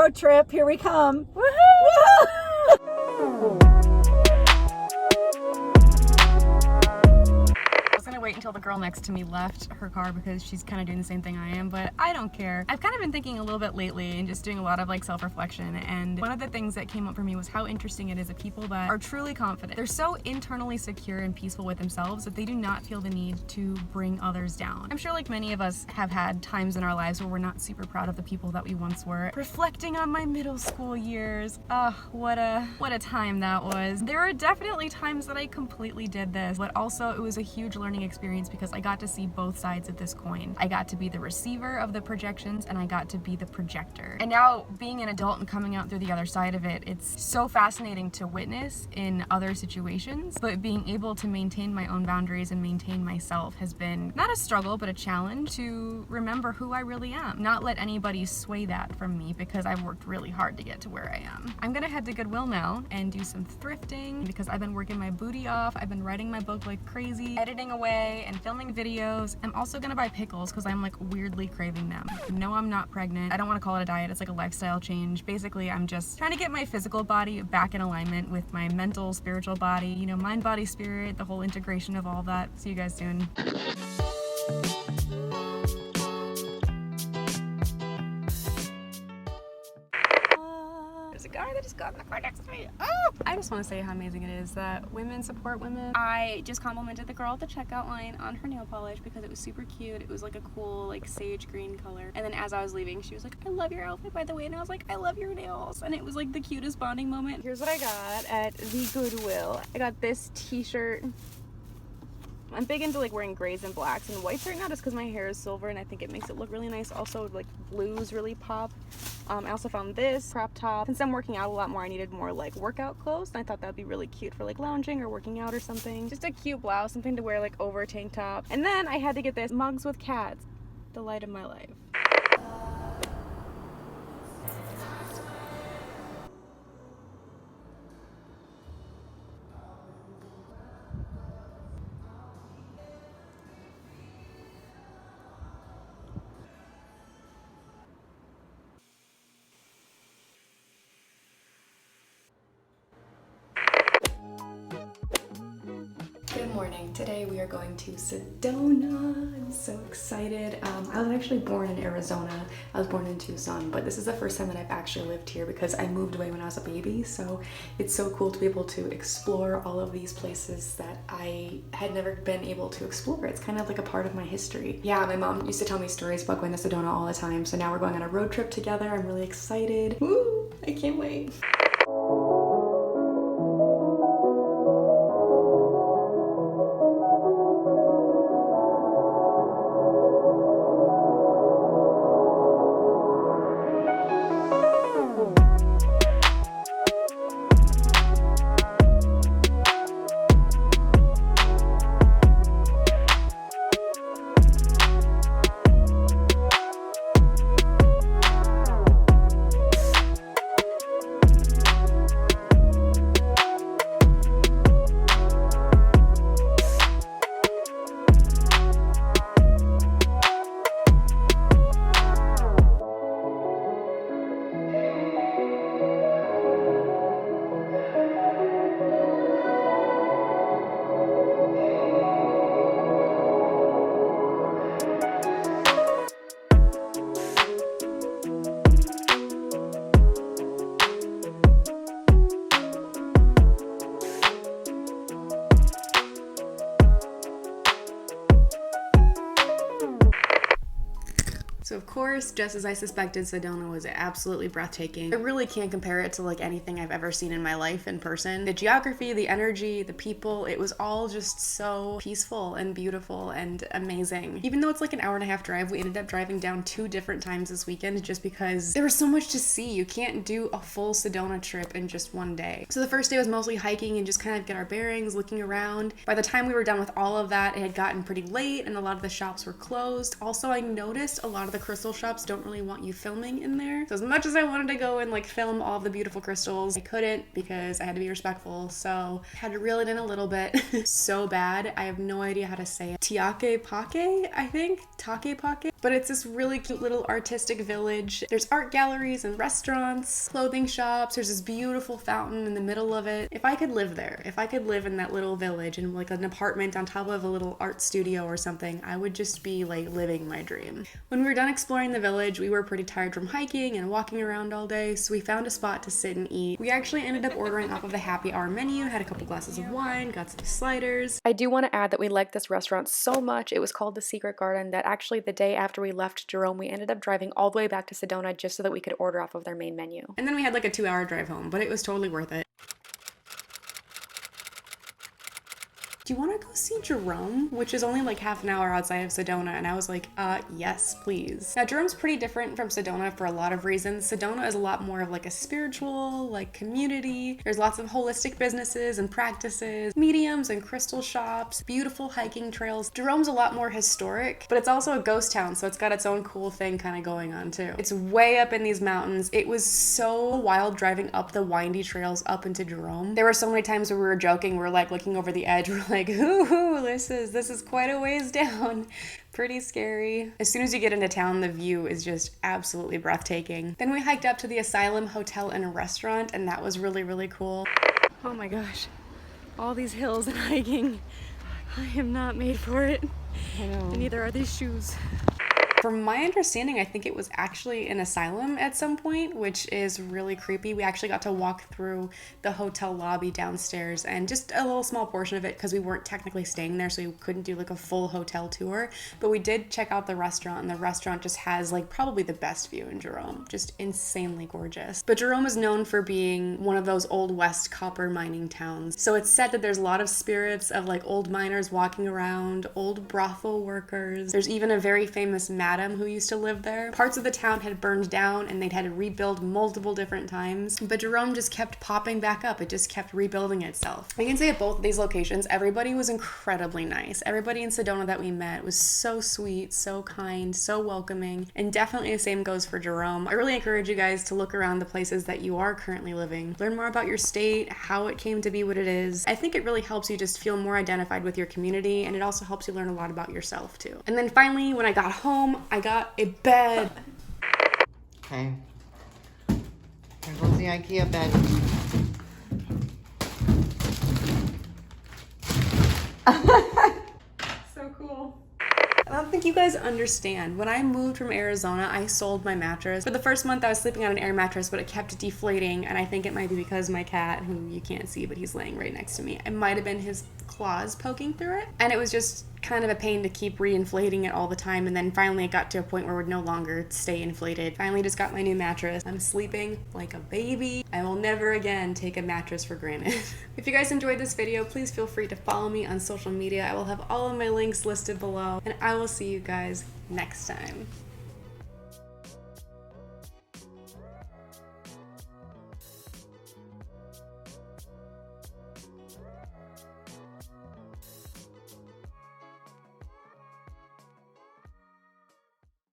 road trip. Here we come. Woohoo! Wait until the girl next to me left her car because she's kind of doing the same thing I am, but I don't care. I've kind of been thinking a little bit lately and just doing a lot of like self-reflection, and one of the things that came up for me was how interesting it is that people that are truly confident, they're so internally secure and peaceful with themselves that they do not feel the need to bring others down. I'm sure like many of us have had times in our lives where we're not super proud of the people that we once were. Reflecting on my middle school years, what a time that was. There are definitely times that I completely did this, but also it was a huge learning experience because I got to see both sides of this coin. I got to be the receiver of the projections and I got to be the projector. And now being an adult and coming out through the other side of it, it's so fascinating to witness in other situations, but being able to maintain my own boundaries and maintain myself has been not a struggle, but a challenge to remember who I really am. Not let anybody sway that from me because I've worked really hard to get to where I am. I'm gonna head to Goodwill now and do some thrifting because I've been working my booty off. I've been writing my book like crazy, editing away and filming videos. I'm also gonna buy pickles because I'm like weirdly craving them. No, I'm not pregnant. I don't want to call it a diet. It's like a lifestyle change. Basically, I'm just trying to get my physical body back in alignment with my mental, spiritual body, you know, mind, body, spirit, the whole integration of all that. See you guys soon. There's a guy that just got in the car next to me. Oh! I just want to say how amazing it is that women support women. I just complimented the girl at the checkout line on her nail polish because it was super cute. It was like a cool like sage green color. And then as I was leaving, she was like, I love your outfit by the way. And I was like, I love your nails. And it was like the cutest bonding moment. Here's what I got at the Goodwill. I got this t-shirt. I'm big into like wearing grays and blacks and whites right now just because my hair is silver and I think it makes it look really nice. Also like blues really pop. I also found this crop top. Since I'm working out a lot more, I needed more like workout clothes, and I thought that'd be really cute for like lounging or working out or something. Just a cute blouse, something to wear like over a tank top. And then I had to get this mugs with cats. The light of my life. Good morning. Today we are going to Sedona. I'm so excited. I was actually born in Arizona. I was born in Tucson, but this is the first time that I've actually lived here because I moved away when I was a baby. So it's so cool to be able to explore all of these places that I had never been able to explore. It's kind of like a part of my history. Yeah, my mom used to tell me stories about going to Sedona all the time. So now we're going on a road trip together. I'm really excited. Woo! I can't wait. So of course, just as I suspected, Sedona was absolutely breathtaking. I really can't compare it to like anything I've ever seen in my life in person. The geography, the energy, the people, it was all just so peaceful and beautiful and amazing. Even though it's like an hour-and-a-half drive, we ended up driving down 2 different times this weekend just because there was so much to see. You can't do a full Sedona trip in just one day. So the first day was mostly hiking and just kind of get our bearings, looking around. By the time we were done with all of that, it had gotten pretty late and a lot of the shops were closed. Also, I noticed a lot of the crystal shops don't really want you filming in there. So as much as I wanted to go and like film all of the beautiful crystals, I couldn't because I had to be respectful. So I had to reel it in a little bit. So bad. I have no idea how to say it. Tiake pake, I think? Take pake? But it's this really cute little artistic village. There's art galleries and restaurants, clothing shops. There's this beautiful fountain in the middle of it. If I could live there, if I could live in that little village in like an apartment on top of a little art studio or something, I would just be like living my dream. When we were done exploring the village, we were pretty tired from hiking and walking around all day, so we found a spot to sit and eat. We actually ended up ordering off of the happy hour menu, had a couple glasses of wine, got some sliders. I do want to add that we liked this restaurant so much, it was called the Secret Garden, that actually the day after we left Jerome, we ended up driving all the way back to Sedona just so that we could order off of their main menu. And then we had like a 2-hour drive home, but it was totally worth it. Do you want to go see Jerome? Which is only like half an hour outside of Sedona. And I was like, yes, please. Now, Jerome's pretty different from Sedona for a lot of reasons. Sedona is a lot more of like a spiritual, like community. There's lots of holistic businesses and practices, mediums and crystal shops, beautiful hiking trails. Jerome's a lot more historic, but it's also a ghost town, so it's got its own cool thing kind of going on too. It's way up in these mountains. It was so wild driving up the windy trails up into Jerome. There were so many times where we were joking, we were like looking over the edge, we're like, ooh, this is quite a ways down. Pretty scary. As soon as you get into town, the view is just absolutely breathtaking. Then we hiked up to the Asylum Hotel and Restaurant, and that was really, really cool. Oh my gosh, all these hills and hiking. I am not made for it. I know. And neither are these shoes. From my understanding, I think it was actually an asylum at some point, which is really creepy. We actually got to walk through the hotel lobby downstairs and just a little small portion of it because we weren't technically staying there, so we couldn't do like a full hotel tour. But we did check out the restaurant, and the restaurant just has like probably the best view in Jerome. Just insanely gorgeous. But Jerome is known for being one of those old west copper mining towns. So it's said that there's a lot of spirits of like old miners walking around, old brothel workers. There's even a very famous madam who used to live there. Parts of the town had burned down and they'd had to rebuild multiple different times, but Jerome just kept popping back up. It just kept rebuilding itself. I can say at both of these locations, everybody was incredibly nice. Everybody in Sedona that we met was so sweet, so kind, so welcoming, and definitely the same goes for Jerome. I really encourage you guys to look around the places that you are currently living. Learn more about your state, how it came to be what it is. I think it really helps you just feel more identified with your community, and it also helps you learn a lot about yourself too. And then finally, when I got home, I got a bed. Okay. There goes the Ikea bed. So cool. I don't think you guys understand. When I moved from Arizona, I sold my mattress. For the first month, I was sleeping on an air mattress, but it kept deflating, and I think it might be because my cat, who you can't see, but he's laying right next to me, it might have been his claws poking through it, and it was just kind of a pain to keep reinflating it all the time. And then finally it got to a point where it would no longer stay inflated. Finally just got my new mattress. I'm sleeping like a baby. I will never again take a mattress for granted. If you guys enjoyed this video, please feel free to follow me on social media. I will have all of my links listed below, and I will see you guys next time.